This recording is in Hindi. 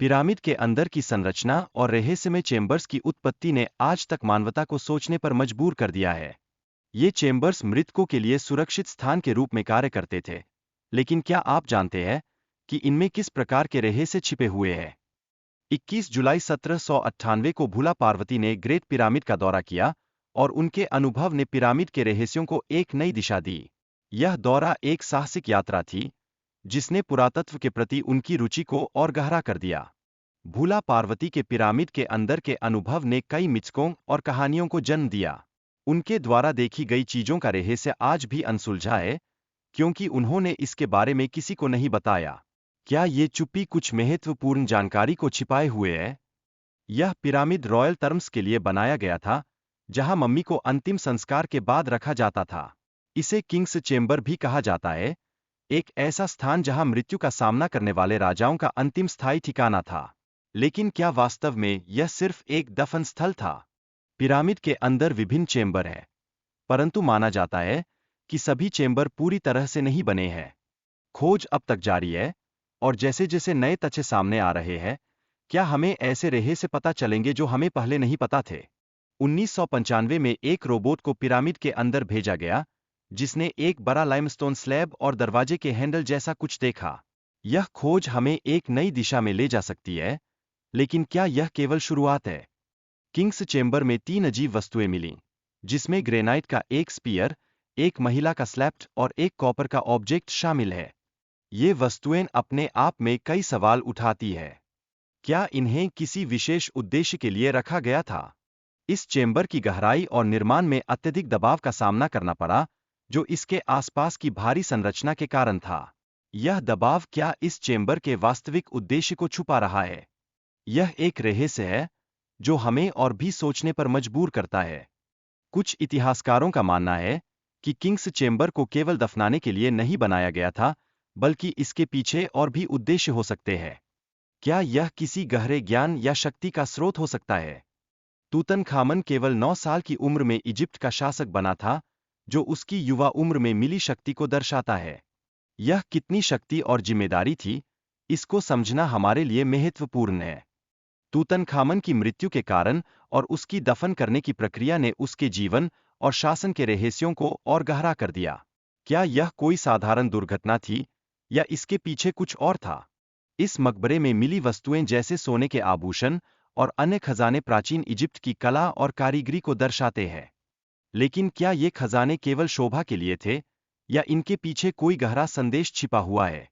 पिरामिड के अंदर की संरचना और रहस्यमय चेम्बर्स की उत्पत्ति ने आज तक मानवता को सोचने पर मजबूर कर दिया है। ये चेम्बर्स मृतकों के लिए सुरक्षित स्थान के रूप में कार्य करते थे। लेकिन क्या आप जानते हैं कि इनमें किस प्रकार के रहस्य छिपे हुए हैं? 21 जुलाई 1798 को भोला पार्वती ने ग्रेट पिरामिड का दौरा किया और उनके अनुभव ने पिरामिड के रहस्यों को एक नई दिशा दी। यह दौरा एक साहसिक यात्रा थी जिसने पुरातत्व के प्रति उनकी रुचि को और गहरा कर दिया। भोला पार्वती के पिरामिड के अंदर के अनुभव ने कई मिथकों और कहानियों को जन्म दिया। उनके द्वारा देखी गई चीजों का रहस्य आज भी अनसुलझा है, क्योंकि उन्होंने इसके बारे में किसी को नहीं बताया। क्या ये चुप्पी कुछ महत्वपूर्ण जानकारी को छिपाए हुए है? यह पिरामिड रॉयल टर्म्स के लिए बनाया गया था, जहां मम्मी को अंतिम संस्कार के बाद रखा जाता था। इसे किंग्स चेंबर भी कहा जाता है, एक ऐसा स्थान जहां मृत्यु का सामना करने वाले राजाओं का अंतिम स्थायी ठिकाना था। लेकिन क्या वास्तव में यह सिर्फ एक दफन स्थल था? पिरामिड के अंदर विभिन्न चेंबर हैं, परंतु माना जाता है कि सभी चेंबर पूरी तरह से नहीं बने हैं। खोज अब तक जारी है, और जैसे जैसे नए तथ्य सामने आ रहे हैं, क्या हमें ऐसे रहस्य पता चलेंगे जो हमें पहले नहीं पता थे। 1995 में एक रोबोट को पिरामिड के अंदर भेजा गया, जिसने एक बड़ा लाइमस्टोन स्लैब और दरवाजे के हैंडल जैसा कुछ देखा। यह खोज हमें एक नई दिशा में ले जा सकती है, लेकिन क्या यह केवल शुरुआत है? किंग्स चेंबर में 3 अजीब वस्तुएं मिलीं, जिसमें ग्रेनाइट का एक स्पीयर, एक महिला का स्लैप्ट और एक कॉपर का ऑब्जेक्ट शामिल है। ये वस्तुएं अपने आप में कई सवाल उठाती है। क्या इन्हें किसी विशेष उद्देश्य के लिए रखा गया था? इस चेंबर की गहराई और निर्माण में अत्यधिक दबाव का सामना करना पड़ा, जो इसके आसपास की भारी संरचना के कारण था। यह दबाव क्या इस चेंबर के वास्तविक उद्देश्य को छुपा रहा है? यह एक रहस्य है जो हमें और भी सोचने पर मजबूर करता है। कुछ इतिहासकारों का मानना है कि किंग्स चेंबर को केवल दफनाने के लिए नहीं बनाया गया था, बल्कि इसके पीछे और भी उद्देश्य हो सकते हैं। क्या यह किसी गहरे ज्ञान या शक्ति का स्रोत हो सकता है? तूतनखामन केवल 9 साल की उम्र में इजिप्ट का शासक बना था, जो उसकी युवा उम्र में मिली शक्ति को दर्शाता है। यह कितनी शक्ति और जिम्मेदारी थी, इसको समझना हमारे लिए महत्वपूर्ण है। तूतनखामन की मृत्यु के कारण और उसकी दफन करने की प्रक्रिया ने उसके जीवन और शासन के रहस्यों को और गहरा कर दिया। क्या यह कोई साधारण दुर्घटना थी, या इसके पीछे कुछ और था? इस मकबरे में मिली वस्तुएं जैसे सोने के आभूषण और अन्य खजाने प्राचीन इजिप्ट की कला और कारीगरी को दर्शाते हैं। लेकिन क्या ये खजाने केवल शोभा के लिए थे, या इनके पीछे कोई गहरा संदेश छिपा हुआ है?